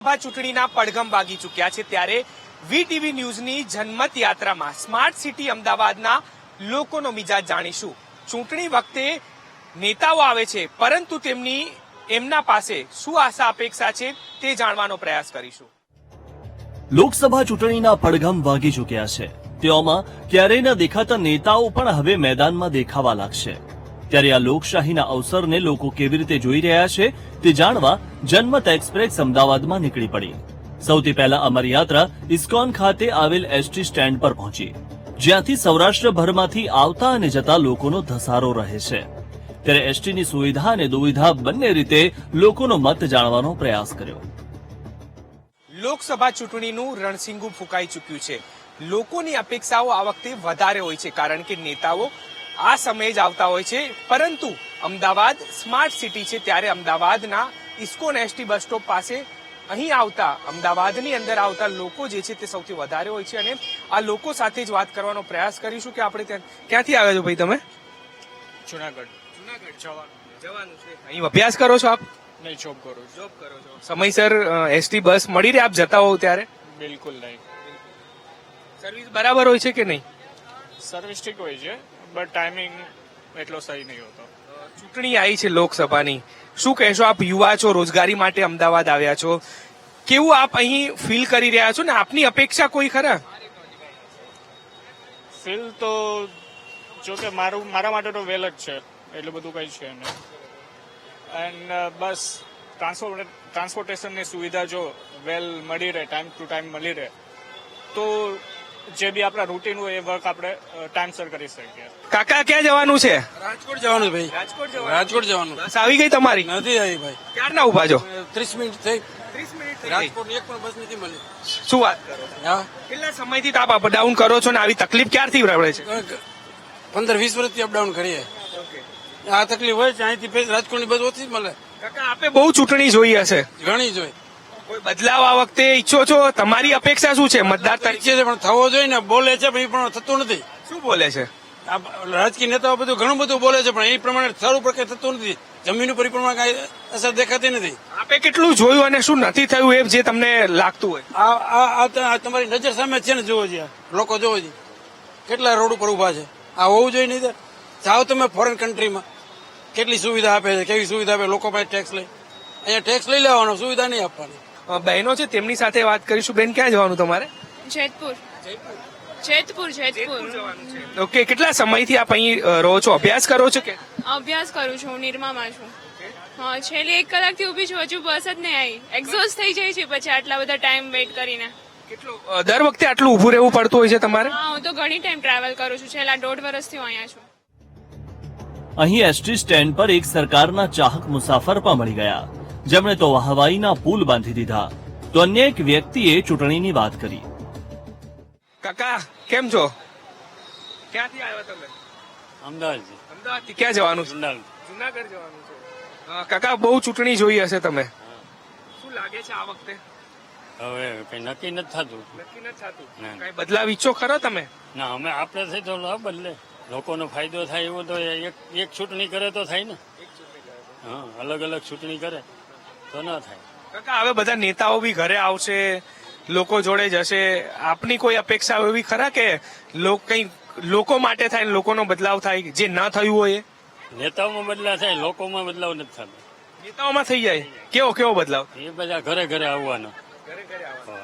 ચૂંટણીના પડઘમ વાગી ચૂક્યા છે ત્યારે વીટીવી ન્યૂઝની જનમત યાત્રામાં સ્માર્ટ સિટી અમદાવાદના લોકોનો મિજાજ જાણીશું। ચૂંટણી વખતે નેતાઓ આવે છે પરંતુ એમના પાસે શું આશા અપેક્ષા છે તે જાણવાનો પ્રયાસ કરીશું। લોકસભા ચૂંટણીના પડઘમ વાગી ચૂક્યા છે, તેઓમાં ક્યારેય ન દેખાતા નેતાઓ પણ હવે મેદાનમાં દેખાવા લાગશે। ત્યારે આ લોકશાહીના અવસરને લોકો કેવી રીતે જોઈ રહ્યા છે તે જાણવા જનમત એક્સપ્રેસ અમદાવાદમાં નીકળી પડી। સૌથી પહેલા અમારી યાત્રા ઇસ્કોન ખાતે આવેલ એસટી સ્ટેન્ડ પર પહોંચી, જ્યાંથી સૌરાષ્ટ્રભરમાંથી આવતા અને જતા લોકોનો ધસારો રહે છે। ત્યારે એસટીની સુવિધા અને દુવિધા બંને રીતે લોકોનો મત જાણવાનો પ્રયાસ કર્યો। લોકસભા ચૂંટણીનું રણસિંગુ ફૂંકાઈ ચૂક્યું છે। લોકોની અપેક્ષાઓ આ વખતે વધારે હોય છે કારણ કે નેતાઓ આ સમયે જ આવતા હોય છે, પરંતુ અમદાવાદ સ્માર્ટ સિટી છે ત્યારે અમદાવાદના ઇસ્કોન એસટી બસ સ્ટોપ પાસે અહીં આવતા અમદાવાદની અંદર આવતા લોકો જે છે તે સૌથી વધારે હોય છે અને આ લોકો સાથે જ વાત કરવાનો પ્રયાસ કરીશું કે આપણે ક્યાંથી આવ્યા છો ભાઈ તમે? જુનાગઢ જવાનું છે। અહીં અભ્યાસ કરો છો આપ? નહીં, જોબ કરું છું। સમયસર એસટી બસ મળી રહે આપ જતા હોવ ત્યારે? બિલકુલ નહીં। સર્વિસ બરાબર હોય છે કે નહીં? સર્વિસ ઠીક હોય છે બટ ટાઈમિંગ એટલો સહી નહીં હોતો। ચૂંટણી આવી છે લોકસભાની, શું કહેશો? આપ યુવા છો, રોજગારી માટે અમદાવાદ આવ્યા છો, કેવું આપ અહીં ફીલ કરી રહ્યા છો ને આપની અપેક્ષા કોઈ ખરા? ફીલ તો જો કે મારા માટે તો વેલ જ છે, એટલું બધું કંઈ છે નહીં। એન્ડ બસ ટ્રાન્સપોર્ટેશનની સુવિધા જો વેલ મળી રહે, ટાઈમ ટુ ટાઈમ મળી રહે તો જે બી આપણા રૂટીન હોય એ વર્ક આપણે ટાઈમસર કરી શકીએ। કાકા ક્યાં જવાનું છે? રાજકોટ જવાનું ભાઈ, રાજકોટ જવાનું। બસ આવી ગઈ તમારી? નથી આવી ભાઈ, ક્યારના ઉભા છો? 30 મિનિટ થઈ। 30 મિનિટ રાજકોટ એક પણ બસ નથી મળી। શું વાત કરો? હા, કેટલા સમયથી આપ અપડાઉન કરો છો ને આવી તકલીફ ક્યારથી પડે છે? 15-20 વર્ષથી અપડાઉન કરીએ। આ તકલીફ હોય છે, અહીંથી રાજકોટની બસ ઓછી જ મળે। કાકા આપે બહુ ચૂંટણી જોઈ હશે, ઘણી જોઈ। કોઈ બદલાવ આ વખતે ઈચ્છો છો? તમારી અપેક્ષા શું છે મતદાર તરીકે? ઈચ્છે છે પણ થવો જોઈએ ને, બોલે છે પણ એ પણ થતું નથી। શું બોલે છે? આ રાજકીય નેતાઓ બધું ઘણું બધું બોલે છે પણ એ પ્રમાણે સારું પ્રકાર થતું નથી। જમીન ઉપર એ પ્રમાણે કઈ અસર દેખાતી નથી। આપે કેટલું જોયું અને શું નથી થયું એ જે તમને લાગતું હોય? આ તમારી નજર સામે છે ને, જોવો છે લોકો, જોવો છે કેટલા રોડ ઉપર ઉભા છે। આ હોવું જોઈએ નહીં? જાઓ તમે ફોરેન કન્ટ્રીમાં, કેટલી સુવિધા આપે છે, કેવી સુવિધા આપે, લોકો પાસે ટેક્સ લઈ, અહીંયા ટેક્સ લઈ લેવાનો, સુવિધા નહીં આપવાની। બહેનો છે તેમની સાથે વાત કરીશું। બેન ક્યાં જવાનું તમારે? જેતપુર જવાનું છે। ઓકે, કેટલા સમયથી આપ અહીં રહો છો, અભ્યાસ કરો છો કે? અભ્યાસ કરું છું, નિરમામાં છું। હા, છેલ્લી 1 કલાકથી ઉભી છું, હજુ બસ જ નહીં આવી। એક્ઝોસ્ટ થઈ જાય છે પછી આટલા બધા ટાઈમ વેઇટ કરીને। કેટલું દર વખતે આટલું ઊભું રહેવું પડતું હોય છે તમારે? હા, હું તો ઘણી ટાઈમ ટ્રાવેલ કરું છું, છેલ્લા 1.5 વર્ષથી હું અહીંયા છું। અહીં એસટી સ્ટેન્ડ પર એક સરકારના ચાહક મુસાફર પણ મળી ગયા, જેમણે તો હવાઈના પુલ બાંધી દીધા, તો અન્ય એક વ્યક્તિએ ચૂંટણીની વાત કરી। કાકા કેમ છો? ક્યાંથી આવ્યા તમે? અમદાવાદ અમદાવાદથી ક્યાં જવાનું છે? જુનાગઢ જવાનું છે। કાકા બહુ ચૂંટણી જોઈ હશે તમે, શું લાગે છે આ વખતે? હવે કઈ નક્કી નથી થતું। નક્કી નથી થતું, ના. કઈ બદલાવ ઈચ્છો ખરો તમે? ના, અમે આપણે થઈ તો ન બદલે, લોકોનો ફાયદો થાય એવું તો એક ચૂંટણી કરે તો થાય ને। હા, અલગ અલગ ચૂંટણી કરે તો ના થાય। કાકા હવે બધા નેતાઓ બી ઘરે આવશે, લોકો જોડે જશે, આપની કોઈ અપેક્ષા એવી ખરા કે કઈ લોકો માટે થાય, લોકોનો બદલાવ થાય, જે ના થયું હોય એ? નેતાઓમાં બદલાવ થાય, લોકોમાં બદલાવ નથી થતો। નેતાઓમાં થઈ જાય, કેવો બદલાવ? એ બધા ઘરે ઘરે આવવાના,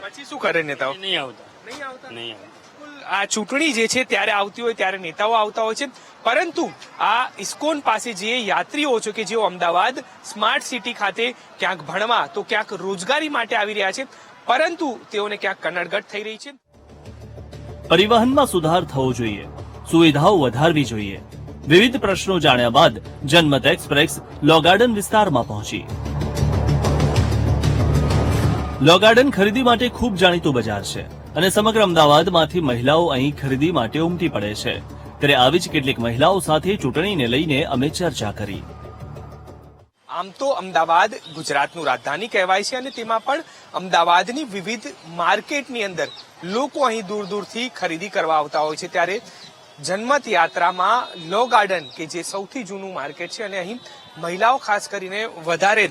પછી શું કરે નેતાઓ? એ નહીં આવતા, નહીં આવતા? નહીં આવતા। આ ચૂંટણી જે છે ત્યારે આવતી હોય ત્યારે નેતાઓ આવતા હોય છે, પરંતુ આ ઇસ્કોન પાસે જે યાત્રીઓ છે કે જેઓ અમદાવાદ સ્માર્ટ સિટી ખાતે ક્યાંક ભણવા તો ક્યાંક રોજગારી માટે આવી રહ્યા છે, પરંતુ તેઓને ક્યાંક કનડગત થઈ રહી છે। પરિવહનમાં સુધાર થવો જોઈએ, સુવિધાઓ વધારવી જોઈએ, વિવિધ પ્રશ્નો જાણ્યા બાદ જનમત એક્સપ્રેસ લો ગાર્ડન વિસ્તારમાં પહોંચી। લો ગાર્ડન ખરીદી માટે ખૂબ જાણીતું બજાર છે અને સમગ્ર અમદાવાદમાંથી મહિલાઓ અહીં ખરીદી માટે ઉમટી પડે છે। ત્યારે આવી જ કેટલીક મહિલાઓ સાથે ચૂંટણીને લઈને અમે ચર્ચા કરી। આમ તો અમદાવાદ ગુજરાતનું રાજધાની કહેવાય છે અને તેમાં પણ અમદાવાદની વિવિધ માર્કેટની અંદર લોકો અહીં દૂર દૂરથી ખરીદી કરવા આવતા હોય છે, ત્યારે જન્મત યાત્રામાં લો ગાર્ડન કે જે સૌથી જૂનું માર્કેટ છે અને અહીં મહિલાઓ ખાસ કરીને વધારે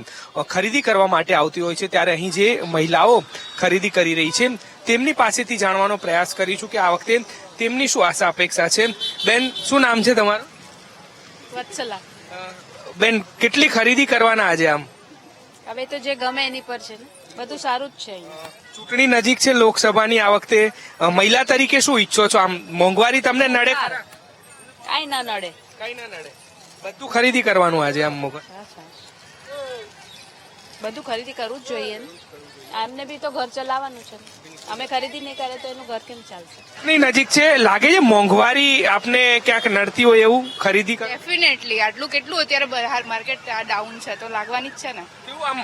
ખરીદી કરવા માટે આવતી હોય છે, ત્યારે અહીં જે મહિલાઓ ખરીદી કરી રહી છે તેમની પાસેથી જાણવાનો પ્રયાસ કરીશું કે આ વખતે તેમની શું આશા અપેક્ષા છે. બેન, શું નામ છે તમારું? વત્સલા. બેન, કેટલી ખરીદી કરવાના આજે? આમ હવે તો જે ગમે એની પર છે ને, બધું સારું જ છે અહીંયા. ચૂંટણી નજીક છે લોકસભાની, આ વખતે મહિલા તરીકે શું ઈચ્છો છો? આમ મોંઘવારી તમને નડે ખરા? કાંઈ ના નડે. કઈ ના નડે, બધું ખરીદી કરવાનું આજે. આમ બધું ખરીદી કરવું જ જોઈએ ને. એમને બી તો ઘર ચલાવવાનું છે ને. અમે ખરીદી નહીં કરે તો એનું ઘર કેમ ચાલશે? ચૂંટણી નજીક છે, લાગે છે મોંઘવારી આપને ક્યાંક નડતી હોય એવું ખરીદી કર? ડેફિનેટલી આટલું કેટલું અત્યારે બહાર માર્કેટ ડાઉન છે તો લાગવાની જ છે ને. કેવું આમ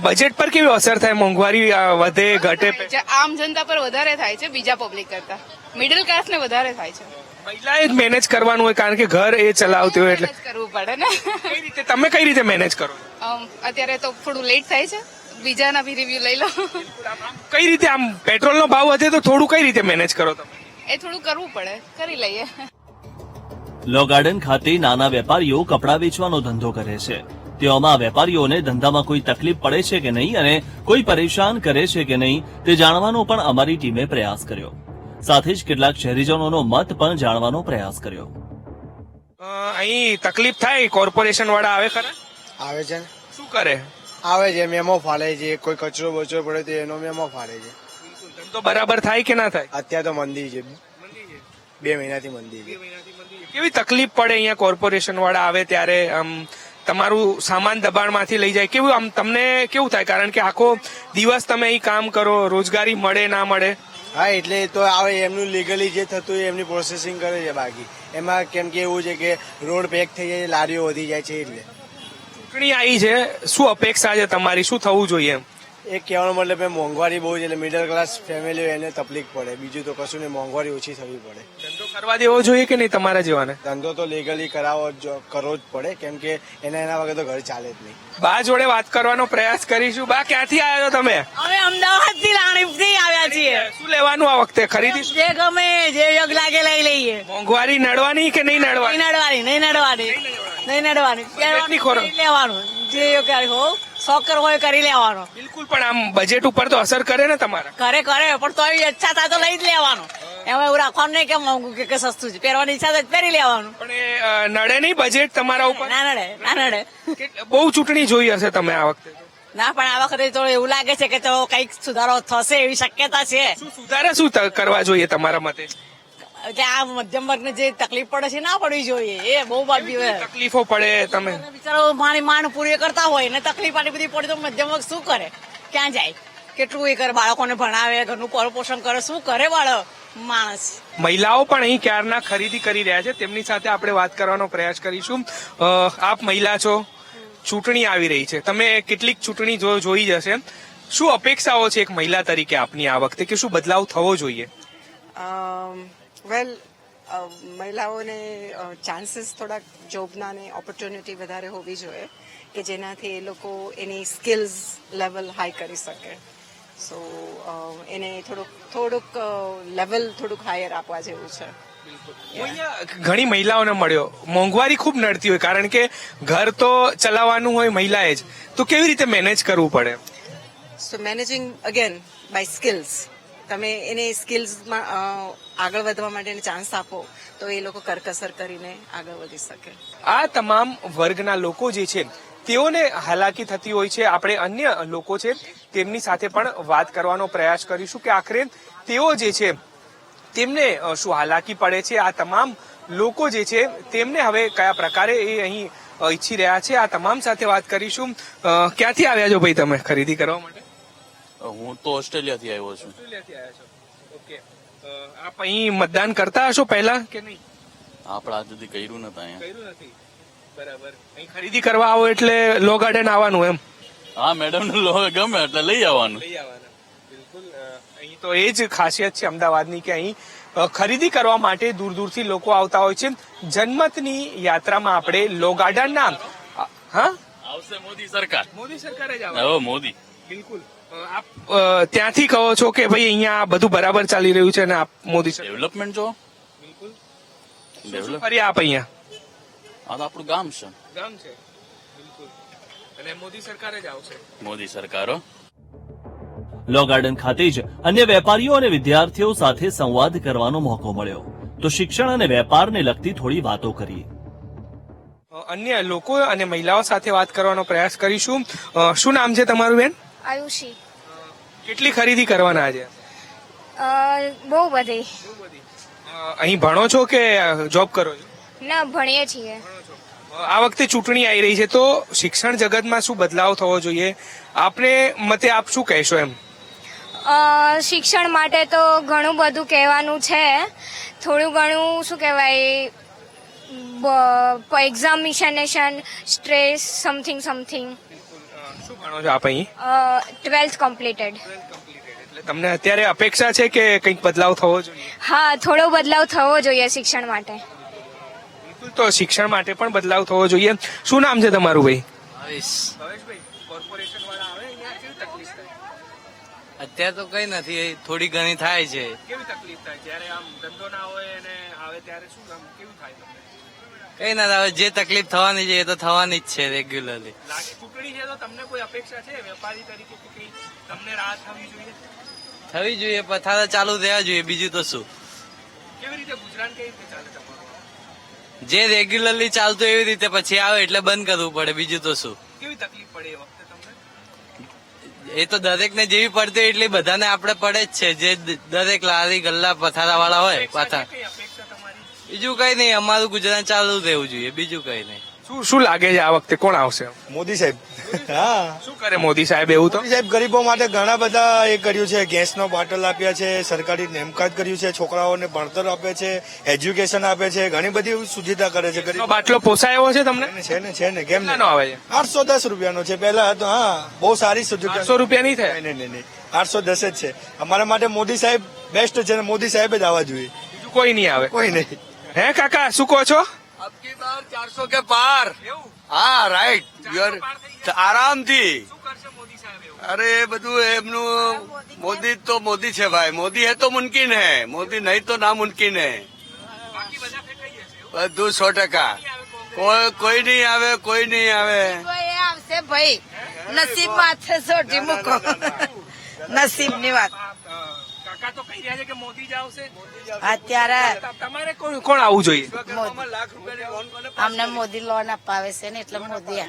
બજેટ પર કેવી અસર થાય? મોંઘવારી વધે ઘટે? જે આમ જનતા પર વધારે થાય છે બીજા પબ્લિક કરતા. મિડલ ક્લાસ ને વધારે થાય છે. મહિલાએ જ મેનેજ કરવાનું હોય કારણ કે ઘર એ ચલાવતી હોય એટલે. મેનેજ કરવું પડે ને. કઈ રીતે તમે કઈ રીતે મેનેજ કરો? અત્યારે તો થોડું લેટ થાય છે, બીજાના બી રિવ્યુ લઈ લો. કઈ રીતે આમ પેટ્રોલનો ભાવ વધે તો થોડું કઈ રીતે મેનેજ કરો તમે? એ થોડું કરવું પડે, કરી લઈએ. લો ગાર્ડન ખાતે નાના વેપારીઓ કપડાં વેચવાનો ધંધો કરે છે. તેઓમાં વેપારીઓને ધંધામાં કોઈ તકલીફ પડે છે કે નહીં અને કોઈ પરેશાન કરે છે કે નહીં તે જાણવાનો પણ અમારી ટીમે પ્રયાસ કર્યો. સાથે જ કેટલાક શહેરીજનોનો મત પણ જાણવાનો પ્રયાસ કર્યો. અહીં તકલીફ થાય? કોર્પોરેશન વાળા આવે ખરા? આવે છે ને, શું કરે? આવે છે, મેમો ફાળે છે, કોઈ કચરો બચરો પડે તો એનો મેમો ફાળે છે. ધંધો બરાબર થાય કે ના થાય? અત્યારે તો મંદી છે, 2 મહિનાથી મંદી છે. કેવી તકલીફ પડે અહીંયા કોર્પોરેશન વાળા આવે ત્યારે? આમ તમારું સામાન દબાણમાંથી લઈ જાય, કેવું આમ તમને કેવું થાય? કારણ કે આખો દિવસ તમે અહીં કામ કરો, રોજગારી મળે ના મળે? હા, એટલે તો આવે, એમનું લીગલી જે થતું હોય એમની પ્રોસેસિંગ કરે છે. બાકી એમાં કેમ કે એવું છે કે રોડ પેક થઈ જાય, લારીઓ વધી જાય છે. એટલે ચૂંટણી આવી છે, શું અપેક્ષા છે તમારી? શું થવું જોઈએ એમ? એક કહેવાનો મતલબ એ મોંઘવારી બહુ છે એટલે મિડલ ક્લાસ ફેમિલી હોય એને તકલીફ પડે. બીજું તો કશું નહીં, મોંઘવારી ઓછી થવી પડે. ધંધો કરવા દેવો જોઈએ કે નહીં તમારા જેવાને? ધંધો તો લીગલી કરવો જ પડે, કેમ કે એના વગર તો ઘર ચાલે જ નહીં. બા જોડે વાત કરવાનો પ્રયાસ કરીશું. બા, ક્યાંથી આવ્યો તમે? અમે અમદાવાદ થી રાણીપથી આવ્યા છીએ. શું લેવાનું આ વખતે? ખરીદી જે ગમે જે યોગ લાગે લઈ લઈએ. મોંઘવારી નડવાની કે નહીં નડવાની? નહીં નડવાની. બજેટની ખોરો. લેવાનું જે યોગ્ય હો, શોકર હોય કરી લેવાનો. બિલકુલ, પણ આમ બજેટ ઉપર તો અસર કરે ને તમારા? કરે પણ તો ઈચ્છા થાય તો લઈ જ લેવાનો. એમાં એવું રાખવાનું નહીં કે મોંઘું કે સસ્તું છે. પહેરવાની ઈચ્છા થાય પહેરી લેવાનું. પણ એ નડે નહીં બજેટ તમારા ઉપર? ના નડે. બહુ ચૂંટણી જોઈ હશે તમે આ વખતે? ના, પણ આ વખતે તો એવું લાગે છે કે ચલો કઈક સુધારો થશે એવી શક્યતા છે. શું સુધારા શું કરવા જોઈએ તમારા મતે? કે આ મધ્યમ વર્ગને જે તકલીફ પડે છે ના પડવી જોઈએ. એ બહુ બાબી તકલીફો પડે, તમે બિચારો માંડ પૂરી કરતા હોય ને તકલીફ આટલી બધી પડે તો મધ્યમ વર્ગ શું કરે? ક્યાં જાય? કેટલું એ કરે? બાળકોને ભણાવે, ઘરનું પોષણ કરે, શું કરે બાળક માણસ? મહિલાઓ પણ અહીં ક્યારના ખરીદી કરી રહ્યા છે, તેમની સાથે આપણે વાત કરવાનો પ્રયાસ કરીશું. આપ મહિલા છો, ચૂંટણી આવી રહી છે, તમે કેટલીક ચૂંટણી જોઈ જશે. શું અપેક્ષાઓ છે એક મહિલા તરીકે આપની આ વખતે, કે શું બદલાવ થવો જોઈએ? વેલ, મહિલાઓને ચાન્સીસ થોડાક જોબના ને ઓપોર્ચ્યુનિટી વધારે હોવી જોઈએ કે જેનાથી એ લોકો એની સ્કિલ્સ લેવલ હાઈ કરી શકે. સો એને થોડુંક લેવલ થોડુંક હાયર આપવા જેવું છે. ઘણી મહિલાઓને મળ્યો, મોંઘવારી ખૂબ નડતી હોય કારણ કે ઘર તો ચલાવવાનું હોય મહિલાએ જ, તો કેવી રીતે મેનેજ કરવું પડે? સો મેનેજિંગ અગેન બાય સ્કિલ્સ. તમે એને સ્કિલ્સમાં આગળ વધવા માટે ચાન્સ આપો તો એ લોકો કરકસર કરીને આગળ વધી શકે. આ તમામ વર્ગના લોકો જે છે તેઓને હાલાકી થતી હોય છે. આપણે અન્ય લોકો છે તેમની સાથે પણ વાત કરવાનો પ્રયાસ કરીશું કે આખરે તેઓ જે છે તેમને શું હાલાકી પડે છે. આ તમામ લોકો જે છે તેમને હવે કયા પ્રકારે એ અહીં ઈચ્છી રહ્યા છે, આ તમામ સાથે વાત કરીશું. ક્યાંથી આવ્યા છો ભાઈ તમે ખરીદી કરવા માટે? હું તો ઓસ્ટ્રેલિયાથી આવ્યો છું. ઓકે, આપ અહીં મતદાન કરતા હશો પહેલા કે નહીં? આપણે આજ સુધી કર્યું નથી. કર્યું નથી, બરાબર. અહીં ખરીદી કરવા આવો એટલે લો ગાર્ડન આવવાનું એમ? હા, મેડમ ને ગમે એટલે લઈ આવવાનું. બિલકુલ, અહીં તો એ જ ખાસિયત છે અમદાવાદની કે અહીં ખરીદી કરવા માટે દૂર દૂરથી લોકો આવતા હોય છે. જનમતની યાત્રામાં આપણે લો ગાર્ડન નામ આવશે મોદી સરકાર. મોદી સરકાર જ આવે. મોદી. બિલકુલ. આપ ત્યાંથી કહો છો કે ભાઈ અહીંયા બધું બરાબર ચાલી રહ્યું છે અને આપ મોદી ડેવલપમેન્ટ જો. બિલકુલ. ડેવલપ ફરી આપ અહીંયા આ તો આપણું ગામ છે. ગામ છે બિલકુલ અને મોદી સરકાર જ આવશે. મોદી સરકારો લો ગાર્ડન ખાતે જ અન્ય વેપારીઓ અને વિદ્યાર્થીઓ સાથે સંવાદ કરવાનો મોકો મળ્યો તો શિક્ષણ અને વેપારને લગતી થોડી વાતો કરી. અન્ય લોકો અને મહિલાઓ સાથે વાત કરવાનો પ્રયાસ કરીશું. શું નામ છે તમારું બેન? આયુષી કેટલી ખરીદી કરવાના આજે? બહુ બધી અહીં ભણો છો કે જોબ કરો છો? ના ભણીએ છીએ. આ વખતે ચૂંટણી આવી રહી છે તો શિક્ષણ જગતમાં શું બદલાવ થવો જોઈએ આપને મતે આપ શું કહેશો એમ? શિક્ષણ માટે તો ઘણું બધું કહેવાનું છે. થોડું ઘણું શું કહેવાય એક્ઝામિનેશન સ્ટ્રેસ સમથિંગ શું ભણો છો આપ અહીં? 12th completed. એટલે તમને અત્યારે અપેક્ષા છે કે કંઈક બદલાવ થવો જોઈએ? હા થોડો બદલાવ થવો જોઈએ શિક્ષણ માટે. બિલકુલ, તો શિક્ષણ માટે પણ બદલાવ થવો જોઈએ. શું નામ છે તમારું ભાઈ? ભાવેશભાઈ, કોર્પોરેશન વાળા આવે અહીંયા કેવી તકલીફ થાય? અત્યારે તો કઈ નથી, થોડી ઘણી થાય છે. કેવી તકલીફ થાય જ્યારે આમ ધંધો ના હોય અને આવે ત્યારે શું આમ કેવું થાય તમને? કઈ ના આવે, જે તકલીફ થવાની છે એ તો થવાની જ છે રેગ્યુલરલી. લાગે ચૂંટણી છે તો તમને કોઈ અપેક્ષા છે વેપારી તરીકે કે કંઈ તમને રાહત થવી જોઈએ? થવી જોઈએ, પથારા ચાલુ થયા જોઈએ, બીજું તો શું. કેવી રીતે ગુજરાન કેવી રીતે ચાલે તમારું? જે રેગ્યુલરલી ચાલતું એવી રીતે પછી આવે એટલે બંધ કરવું પડે, બીજું તો શું. કેવી તકલીફ પડે એ વખતે તમને? એ તો દરેકને જેવી પડતી હોય એટલી બધાને આપણે પડે જ છે. જે દરેક લારી ગલ્લા પથારા વાળા હોય પાથા, કઈ અપેક્ષા તમારી? બીજું કઈ નહીં, અમારું ગુજરાન ચાલુ રહેવું જોઈએ, બીજું કઈ નહીં. શું લાગે છે આ વખતે કોણ આવશે? મોદી સાહેબ. હા, શું કરે મોદી સાહેબ? એવું તો મોદી સાહેબ ગરીબો માટે ઘણા બધા એ કર્યું છે. ગેસનો બોટલ આપ્યા છે, સરકારી નેમકાજ કર્યું છે, છોકરાઓને ભણતર આપે છે, એજ્યુકેશન આપે છે, ઘણી બધી સુવિધા કરે છે. ગરીબ બાટલો પોસાય એવો છે તમને? છે ને કેમ કેટલાનો આવે છે? 810 રૂપિયાનો છે. પહેલા હતો. હા, બહુ સારી સુવિધા. 800 રૂપિયા નહીં થાય? નહીં, 810 જ છે. અમારા માટે મોદી સાહેબ બેસ્ટ છે ને મોદી સાહેબ જ આવવા જોઈએ, બીજું કોઈ નહીં આવે? કોઈ નહીં. હે કાકા, શું કહો છો? અબકી બાર 400 કે પાર. હા, રાઈટ. આરામથી. અરે બધું એમનું મોદી તો મોદી છે ભાઈ. મોદી હે તો મુમકિન હે, મોદી નહીં તો ના મુમકિન હે. બધું 100%. કોઈ નહીં આવે, કોઈ નહીં આવે. આવશે ભાઈ, નસીબ માથે સોટી મૂકો. નસીબ ની વાત. કાકા તો કહી રહ્યા છે કે મોદી જ આવશે. અત્યારે તમારે કોણ આવવું જોઈએ? અમને મોદી લોન અપાવે છે ને એટલે મોદી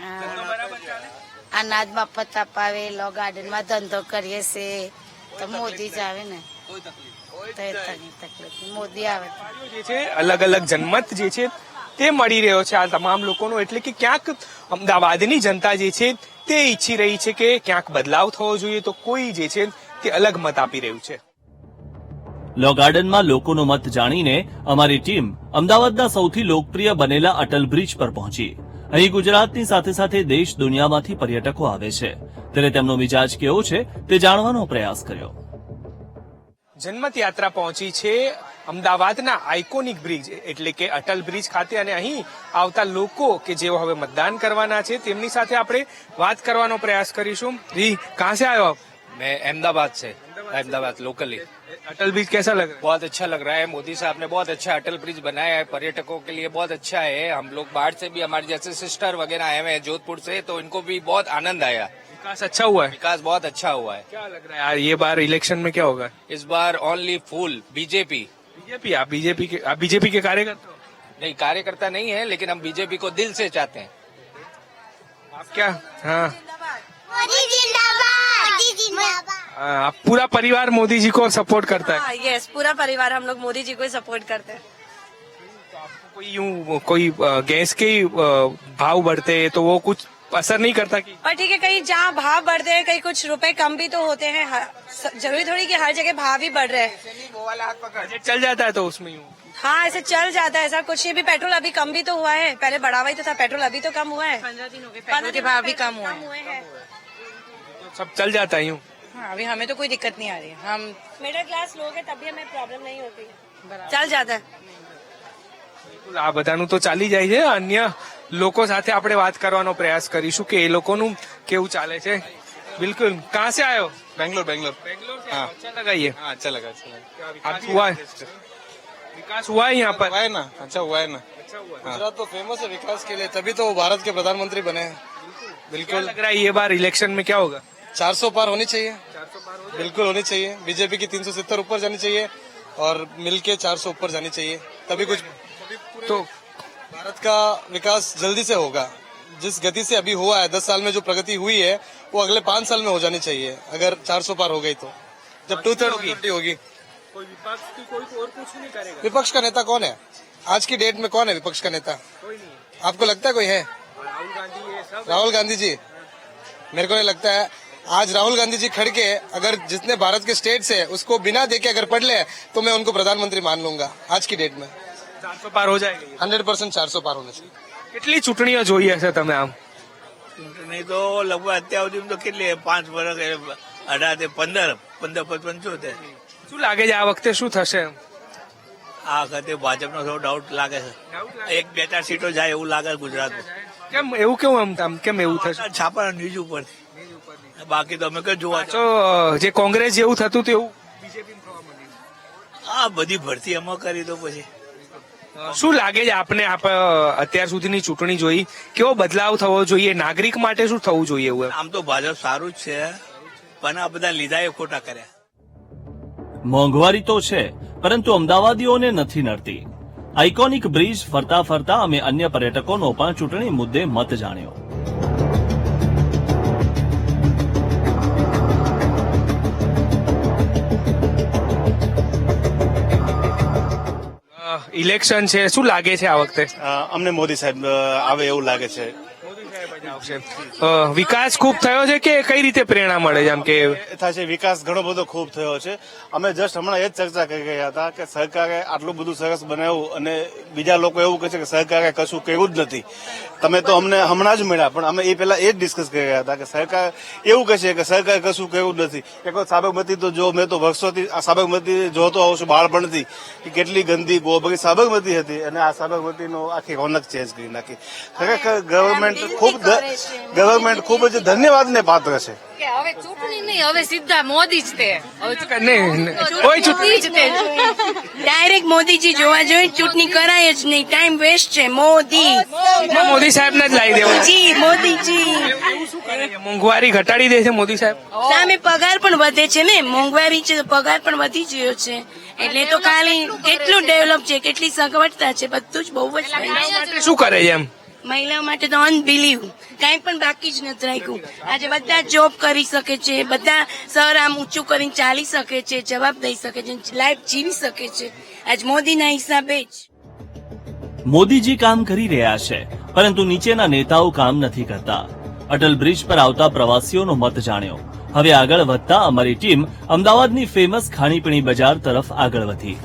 અનાજ મફત અપાવે, લો ગાર્ડન માં ધંધો કરીએ છે તો મોદી જ આવે ને. તકલીફ મોદી આવે. જે છે અલગ અલગ જનમત જે છે તે મળી રહ્યો છે આ તમામ લોકોનો. એટલે કે ક્યાંક અમદાવાદની જનતા જે છે તે ઈચ્છી રહી છે કે ક્યાંક બદલાવ થવો જોઈએ તો કોઈ જે છે તે અલગ મત આપી રહ્યું છે. લો ગાર્ડનમાં લોકોનો મત જાણીને અમારી ટીમ અમદાવાદના સૌથી લોકપ્રિય બનેલા અટલ બ્રિજ પર પહોંચી. અહીં ગુજરાતની સાથે સાથે દેશ દુનિયામાંથી પર્યટકો આવે છે ત્યારે તેમનો મિજાજ કેવો છે તે જાણવાનો પ્રયાસ કર્યો. જનમત યાત્રા પહોંચી છે અમદાવાદના આઇકોનિક બ્રિજ એટલે કે અટલ બ્રિજ ખાતે અને અહીં આવતા લોકો કે જેઓ હવે મતદાન કરવાના છે તેમની સાથે આપણે વાત કરવાનો પ્રયાસ કરીશું. જી, કહાં સે આયો આપ? मैं अहमदाबाद से, अहमदाबाद लोकली. अटल ब्रिज कैसा लग रहा है? बहुत अच्छा लग रहा है. मोदी साहब ने बहुत अच्छा अटल ब्रिज बनाया है, पर्यटकों के लिए बहुत अच्छा है. हम लोग बाहर से भी हमारे जैसे सिस्टर वगैरह आए हुए हैं जोधपुर से, तो इनको भी बहुत आनंद आया. विकास अच्छा हुआ है? विकास बहुत अच्छा हुआ है. क्या लग रहा है यार ये बार इलेक्शन में क्या होगा? इस बार ओनली फुल बीजेपी. बीजेपी? आप बीजेपी के कार्यकर्ता हो? नहीं, कार्यकर्ता नहीं है, लेकिन हम बीजेपी को दिल से चाहते हैं. आप क्या? हाँ, मोदी जिंदाबाद, मोदी जिंदाबाद. आप पूरा परिवार मोदी जी को सपोर्ट करता है? यस, पूरा परिवार हम लोग मोदी जी को सपोर्ट करते हैं. कोई गैस के भाव बढ़ते हैं तो वो कुछ असर नहीं करता कि? पर ठीक है, कहीं जहाँ भाव बढ़ते हैं कहीं कुछ रुपए कम भी तो होते हैं. जरूरी थोड़ी कि हर जगह भाव ही बढ़ रहे हैं. बजट चल जाता है तो उसमें यूँ? हाँ, ऐसे चल जाता है. ऐसा कुछ नहीं. भी पेट्रोल अभी कम भी तो हुआ है, पहले बढ़ावा ही तो था. पेट्रोल अभी तो कम हुआ है. 15 दिन हो गए पेट्रोल के भाव भी कम हुए हैं. सब चल जाता है यूँ? हाँ, अभी हमें तो कोई दिक्कत नहीं आ रही. हम मिडिल क्लास लोग हैं तभी हमें प्रॉब्लम नहीं होती. चल जाता है. આ બધાનું તો ચાલી જાય છે. અન્ય લોકો સાથે આપણે વાત કરવાનો પ્રયાસ કરીશું કે એ લોકોનું કેવું ચાલે છે. बिल्कुल. कहाँ से आए हो? बेंगलोर. बेंगलोर से? हाँ. अच्छा लगा ये? हाँ, अच्छा लगा. आप हुआ है? विकास हुआ है यहाँ पर? हुआ है ना, अच्छा हुआ है ना। गुजरात तो फेमस है विकास के लिए, तभी तो भारत के प्रधानमंत्री बने हैं। क्या बिल्कुल लग रहा है ये बार इलेक्शन में क्या होगा? 400 पार होनी चाहिए, बिल्कुल होनी चाहिए। बीजेपी की 370 ऊपर जानी चाहिए और मिलके 400 ऊपर जानी चाहिए, तभी कुछ तो भारत का विकास जल्दी से होगा। जिस गति से अभी हुआ है 10 साल में जो प्रगति हुई है वो अगले 5 साल में हो जानी चाहिए, अगर 400 पार हो गई तो। जब 2/3 होगी। कोई विपक्ष की कोई और कुछ नहीं करेगा? विपक्ष का नेता कौन है आज की डेट में? कौन है विपक्ष का नेता? कोई नहीं। आपको लगता है कोई है? राहुल गांधी ये सब। राहुल गांधी जी, मेरे को नहीं लगता है। आज राहुल गांधी जी खड़ के अगर जितने भारत के स्टेट्स है उसको बिना देखे अगर पढ़ ले तो मैं उनको प्रधानमंत्री मान लूंगा आज की डेट में। 400 पार हो जाएगी? 100% 400 पार होने चाहिए। કેટલી ચૂંટણીઓ જોઈ હશે તમે આમ? ચૂંટણી તો લગભગ અત્યાર સુધી તો કેટલી 5 વર્ષ 18 15 75. શું લાગે છે આ વખતે શું થશે? આ વખતે ભાજપનો થોડો ડાઉટ લાગે છે. 1-2-4 સીટો જાય એવું લાગે છે ગુજરાતમાં. કેમ એવું કેવું આમ કેમ એવું થશે? છાપા ન્યૂઝ ઉપરથી, બાકી તો અમે કઈ જોવા તો જે કોંગ્રેસ જેવું થતું તેવું આ બધી ભરતી એમાં કરી તો પછી શું લાગે છે આપને? અત્યાર સુધીની ચૂંટણી જોઈ, કેવો બદલાવ થવો જોઈએ? નાગરિક માટે શું થવું જોઈએ એવું? આમ તો ભાજપ સારું જ છે, પણ આ બધા લીધા એ ખોટા કર્યા. મોંઘવારી તો છે, પરંતુ અમદાવાદીઓને નથી નડતી. આઇકોનિક બ્રિજ ફરતા ફરતા અમે અન્ય પર્યટકોનો પણ ચૂંટણી મુદ્દે મત જાણ્યો. ઇલેક્શન છે, શું લાગે છે આ વખતે? અમને મોદી સાહેબ આવે એવું લાગે છે. વિકાસ ખૂબ થયો છે કે કઈ રીતે પ્રેરણા મળે છે? આમ કે થાય છે વિકાસ ઘણો બધો ખૂબ થયો છે. અમે જસ્ટ હમણાં એ જ ચર્ચા કરી ગયા હતા કે સરકારે આટલું બધું સરસ બનાવ્યું અને બીજા લોકો એવું કહે છે કે સરકારે કશું કર્યું જ નથી. તમે તો અમને હમણાં જ મળ્યા, પણ અમે એ પહેલા એ જ ડિસ્કસ કરી રહ્યા હતા કે સરકાર એવું કહે છે કે સરકારે કશું કર્યું જ નથી. એક વખત સાબરમતી તો જો મેં તો વર્ષોથી આ સાબરમતી જોતો આવું છું બાળપણથી કે કેટલી ગંદી ગોબરી સાબરમતી હતી અને આ સાબરમતીનો આખી રોનક ચેન્જ કરી નાખી. ખરેખર ગવર્મેન્ટ ખૂબ જ ધન્યવાદને પાત્ર છે. હવે ચૂંટણી નહીં, હવે સીધા મોદી જ તે. કોઈ ચૂંટણી જ તે ડાયરેક્ટ મોદીજી જોવા જોઈએ, ચૂંટણી કરાય જ નહીં, ટાઈમ વેસ્ટ છે. મોદી સાહેબ ને જ લાવી દેવું. જી મોદીજી મોંઘવારી ઘટાડી દે છે મોદી સાહેબ. સામે પગાર પણ વધે છે ને, મોંઘવારી છે પગાર પણ વધી ગયો છે, એટલે તો ખાલી કેટલું ડેવલપ છે, કેટલી સગવડતા છે, બધું જ બહુ જ. શું કરે છે એમ? મહિલાઓ માટે તો અનબિલીવ, કઈ પણ બાકી જ નથી રાખ્યું. આજે બધા જોબ કરી શકે છે, બધા સર આમ ઊંચું કરીને ચાલી શકે છે, જવાબ દઈ શકે છે, લાઈફ જીવી શકે છે. આજ મોદીના હિસાબે જ. મોદીજી કામ કરી રહ્યા છે, પરંતુ નીચેના નેતાઓ કામ નથી કરતા. અટલ બ્રિજ પર આવતા પ્રવાસીઓનો મત જાણ્યો. હવે આગળ વધતા અમારી ટીમ અમદાવાદની ફેમસ ખાણીપીણી બજાર તરફ આગળ વધી.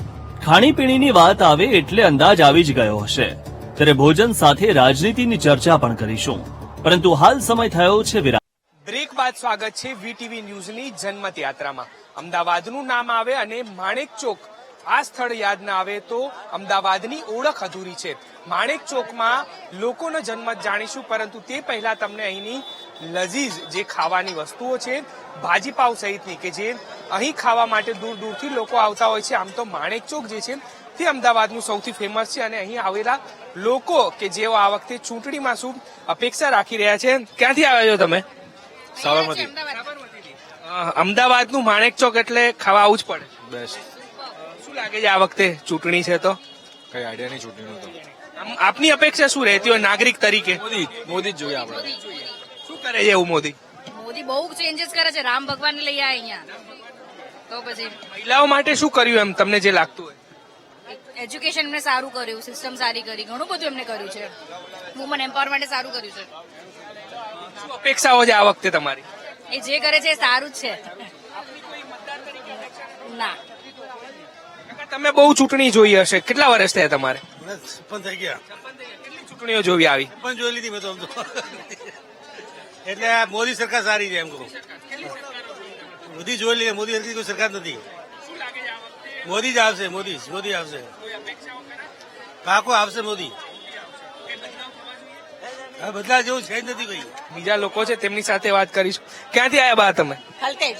ખાણીપીણીની વાત આવે એટલે અંદાજ આવી જ ગયો હશે. ત્યારે ભોજન સાથે રાજનીતિની ચર્ચા પણ કરીશું, પરંતુ હાલ સમય થયો છે વિરામ. બ્રેક બાદ સ્વાગત છે વીટીવી ન્યૂઝની જનમત યાત્રામાં. અમદાવાદનું નામ આવે અને માણેક ચોક આ સ્થળ યાદ ના આવે તો અમદાવાદની ઓળખ અધૂરી છે. માણેક ચોકમાં લોકોનો જનમત જાણીશું, પરંતુ તે પહેલા તમને અહીંની લઝીઝ જે ખાવાની વસ્તુઓ છે, ભાજીપાવ સહિતની કે જે અહીં ખાવા માટે દૂર દૂરથી લોકો આવતા હોય છે. આમ તો માણેક ચોક જે છે તે અમદાવાદનું સૌથી ફેમસ છે અને અહીં આવેલા લોકો કે જેઓ આ વખતે ચૂંટણીમાં શું અપેક્ષા રાખી રહ્યા છે. ક્યાંથી આવ્યા છો તમે? સાબરમતી. અમદાવાદનું માણેક ચોક એટલે ખાવા આવું જ પડે. બેસ્ટ. શું લાગે છે આ વખતે ચૂંટણી છે તો? કઈ આઈડિયા નહીં ચૂંટણીનો તો. આપની અપેક્ષા શું રહેતી હોય નાગરિક તરીકે? મોદી જ જોઈએ આપણે. શું કરે છે એવું મોદી? મોદી બહુ ચેન્જીસ કરે છે, રામ ભગવાન લઈ આવ્યા અહીંયા. તો પછી મહિલાઓ માટે શું કર્યું એમ તમને જે લાગતું હોય? એજ્યુકેશન એમને સારું કર્યું, સિસ્ટમ સારી કરી, ઘણું બધું એમને કર્યું છે. વુમન એમ્પાવરમેન્ટ સારું કર્યું છે. શું અપેક્ષાઓ છે આ વખતે તમારી? એ જે કરે છે એ સારું જ છે. ના, તમે બહુ ચૂંટણી જોઈ હશે, કેટલા વર્ષ થયા તમારે? 56 થઈ ગયા. કેટલી ચૂંટણીઓ જોઈ આવી? પણ જોઈ લીધી મેં તો. એટલે મોદી સરકાર સારી છે એમ કહું. મોદી જોઈ લે, મોદી હરકી કોઈ સરકાર નથી. મોદી જ આવશે, મોદી આવશે, પાકો આવશે મોદી. બદલા જેવું છે જ નથી ભાઈ. બીજા લોકો છે તેમની સાથે વાત કરીશું. ક્યાંથી આવ્યા બા તમે? હલતેજ.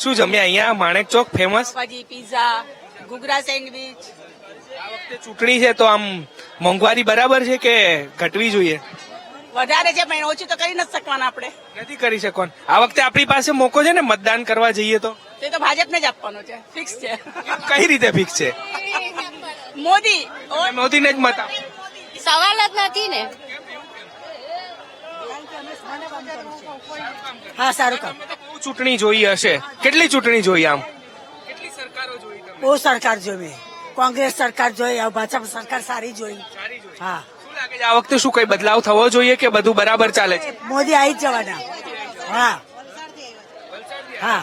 શું જમ્યા અહીંયા માણેક ચોક ફેમસ? પાવભાજી, પીઝા, ઘૂઘરા સેન્ડવીચ. આ વખતે ચૂંટણી છે તો આમ મોંઘવારી બરાબર છે કે ઘટવી જોઈએ? વધારે છે પણ ઓછી તો કરી નથી શકવાના આપણે. નથી કરી શકવાનું. આ વખતે આપણી પાસે મોકો છે ને મતદાન કરવા જઈએ તો? તે તો ભાજપને જ આપવાનો છે, ફિક્સ છે. કઈ રીતે ફિક્સ છે? મોદી. મોદીને જ મત આપો. સવાલ જ નથી ને. હા, સારું કામ. બહુ ચૂંટણી જોઈ હશે. કેટલી ચૂંટણી જોઈ આમ? બહુ સરકાર જોઈ મેં. કોંગ્રેસ સરકાર જોઈ, ભાજપ સરકાર સારી જોઈ. હા. શું લાગે છે આ વખતે શું કઈ બદલાવ થવો જોઈએ કે બધું બરાબર ચાલે છે? મોદી આવી જ જવાના. હા હા.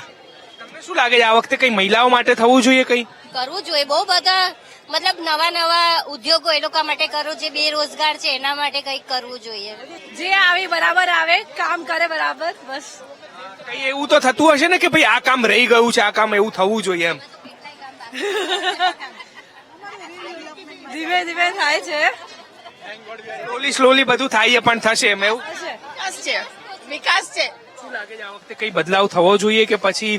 તમને શું લાગે છે આ વખતે કઈ મહિલાઓ માટે થવું જોઈએ કઈ? કરવું જોઈએ બહુ બધા, મતલબ નવા નવા ઉદ્યોગો એ લોકો માટે કરવું, જે બેરોજગાર છે એના માટે કંઈક કરવું જોઈએ. જે આવે બરાબર આવે, કામ કરે બરાબર, બસ. કઈ એવું તો થતું હશે ને કે ભાઈ આ કામ રહી ગયું છે, આ કામ એવું થવું જોઈએ એમ? ધીમે ધીમે થાય છે. સ્લોલી બધું થાય પણ થશે એમ એવું? વિકાસ છે, વિકાસ છે. શું લાગે છે આ વખતે કઈ બદલાવ થવો જોઈએ કે પછી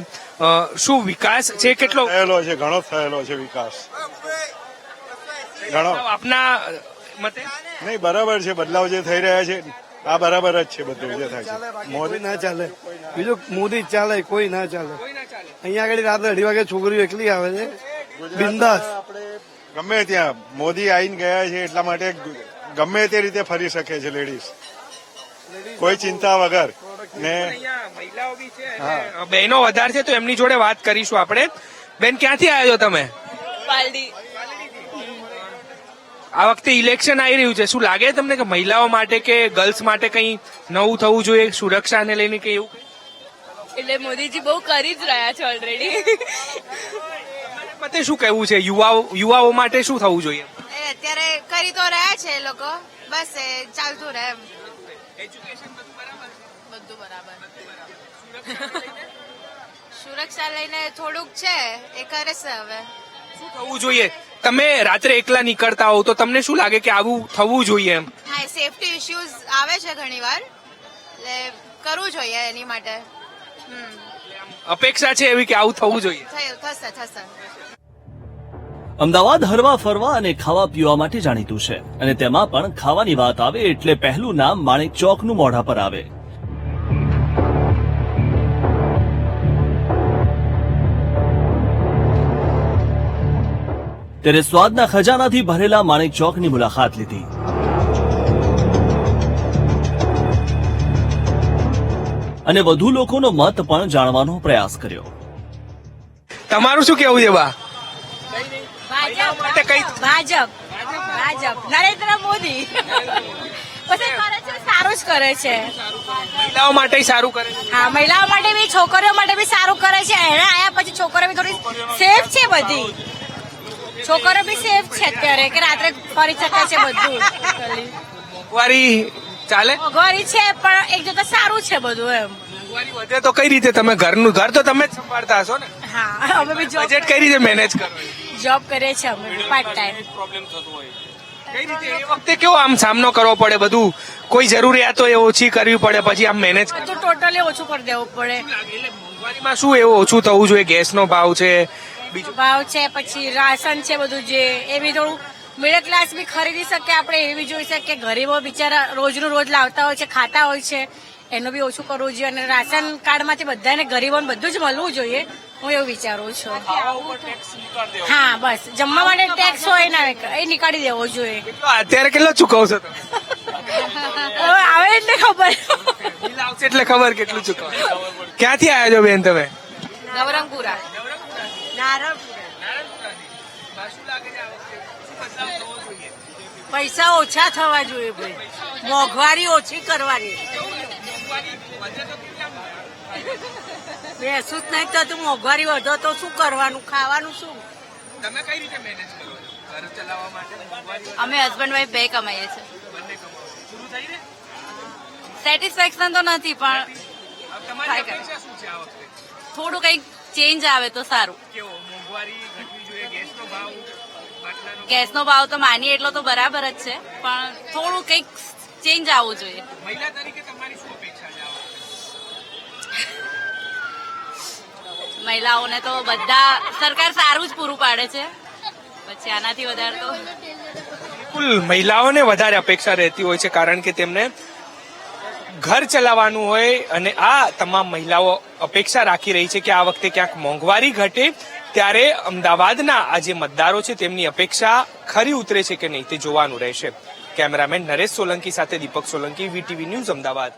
શું વિકાસ છે? કેટલો થયેલો છે? ઘણો થયેલો છે વિકાસ, ઘણો. આપના મતે? નહીં, બરાબર છે. બદલાવ જે થઈ રહ્યા છે આ બરાબર જ છે. બધું જે થાય છે. મોદી ના ચાલે, બીજું મોદી ચાલે, કોઈ ના ચાલે. અહીંયા આગળ રાત્રે 2:30 વાગે છોકરીઓ એકલી આવે છે બિંદાસ. ગમે ત્યાં મોદી આવીને ગયા છે એટલા માટે ગમે તે રીતે ફરી શકે છે લેડીઝ, કોઈ ચિંતા વગર. ને મહિલાઓ બી છે, બહેનો વધારે છે તો એમની જોડે વાત કરીશું આપણે. બેન, ક્યાંથી આવ્યા છો તમે? પાલડી. આ વખતે ઇલેક્શન આવી રહ્યું છે, શું લાગે તમને કે મહિલાઓ માટે કે ગર્લ્સ માટે કઈ નવું થવું જોઈએ, સુરક્ષાને લઈને કે એવું? એટલે મોદીજી બહુ કરી જ રહ્યા છે ઓલરેડી. મતે શું કહેવું છે? યુવાઓ માટે શું થવું જોઈએ? અત્યારે કરી તો રહ્યા છે એ લોકો, બસ એ ચાલતું રહે એમ. બધું બરાબર. સુરક્ષા લઈને થોડુંક છે એ કરે છે હવે. શું થવું જોઈએ? તમે રાત્રે એકલા નીકળતા હો તો તમને શું લાગે કે આવું થવું જોઈએ એમ? હા, સેફટી ઇશ્યુઝ આવે છે ઘણી વાર, એટલે કરવું જોઈએ એની માટે. અપેક્ષા છે એવી કે આવું થવું જોઈએ? થશે થશે. અમદાવાદ હરવા ફરવા અને ખાવા પીવા માટે જાણીતું છે, અને તેમાં પણ ખાવાની વાત આવે એટલે પહેલું નામ માણેક ચોકનું મોઢા પર આવે. ત્યારે સ્વાદના ખજાનાથી ભરેલા માણેક ચોકની મુલાકાત લીધી. અને વધુ લોકોનો મત પણ જાણવાનો પ્રયાસ કર્યો. તમારું શું કેવું છે બા? ભાજપ નરેન્દ્ર મોદી પછી કરે છે, સારું જ કરે છે. મહિલાઓ માટે સારું કરે છે. હા, મહિલાઓ માટે બી, છોકરીઓ માટે બી સારું કરે છે. એને આયા પછી છોકરીઓ બી થોડી સેફ છે, બધી છોકરીઓ બી સેફ છે અત્યારે, કે રાત્રે ફરી શકે છે બધું. મોંઘવારી ચાલે? મોંઘવારી છે પણ એક જોતા સારું છે બધું એમ. મોંઘવારી વધે તો કઈ રીતે? તમે ઘર તો તમે જ સંભાળતા હશો ને? હા, અમે બી બજેટ કઈ રીતે મેનેજ કરો? જોબ કરીએ છીએ અમે પાર્ટ ટાઈમ. પ્રોબ્લેમ થતો હોય કઈ રીતે? એ વખતે કેવો આમ સામનો કરવો પડે? બધું કોઈ જરૂરિયાતો એ ઓછી કરવી પડે પછી આમ મેનેજ? બધું ટોટલી ઓછું કરી દેવું પડે. મોંઘવારીમાં શું એવું ઓછું થવું જોઈએ? ગેસનો ભાવ છે, બીજો ભાવ છે, પછી રાશન છે, બધું જે એ બી થોડું મિડલ ક્લાસ બી ખરીદી શકે આપણે, એ બી જોઈ શકે. ગરીબો બિચારા રોજનું રોજ લાવતા હોય છે, ખાતા હોય છે, એનું બી ઓછું કરવું જોઈએ. અને રાશન કાર્ડમાંથી બધાને ગરીબોને બધું જ મળવું જોઈએ, હું એવું વિચારું છું. હા, બસ જમવા માટે ટેક્સ હોય ને એ નીકાળી દેવો જોઈએ. અત્યારે કેટલો ચૂકવશો તમે? આવે એટલે ખબર, બિલ આવશે એટલે ખબર કેટલું ચૂકવો. ક્યાંથી આવ્યા છો બેન તમે? નવરંગપુરા. પૈસા ઓછા થવા જોઈએ ભાઈ, મોંઘવારી ઓછી કરવાની. બેસું જ નહીં થતું, મોંઘવારી વધો તો શું કરવાનું, ખાવાનું શું? તમે કઈ રીતે મેનેજ કરો ઘર ચલાવવા માટે? અમે હસબન્ડ વાઈફ બે કમાઈએ છીએ. પૂરું થઈ ને? સેટિસ્ફેક્શન તો નથી પણ તમારી અપેક્ષા શું છે આ વખતે? થોડું કંઈક ચેન્જ આવે તો સારું. કેવો મોંઘવારી ઘટવી જોઈએ? ગેસનો ભાવ, ગેસનો ભાવ તો માનીએ એટલો તો બરાબર જ છે, પણ થોડું કંઈક ચેન્જ આવવું જોઈએ. મહિલા તરીકે તમારી શું અપેક્ષા છે આ વખતે? મહિલાઓને તો બધા સરકાર સારું જ પૂરું પાડે છે, પછી આનાથી વધારે તો બિલકુલ મહિલાઓને વધારે અપેક્ષા રહેતી હોય છે, કારણ કે તેમને ઘર ચલાવવાનું હોય અને આ તમામ મહિલાઓ અપેક્ષા રાખી રહી છે કે આ વખતે ક્યાંક મોંઘવારી ઘટે, ત્યારે અમદાવાદના આ જે મતદારો છે તેમની અપેક્ષા ખરી ઉતરે છે કે નહીં તે જોવાનું રહેશે. કેમેરામેન નરેશ સોલંકી સાથે દીપક સોલંકી, વીટીવી ન્યૂઝ, અમદાવાદ.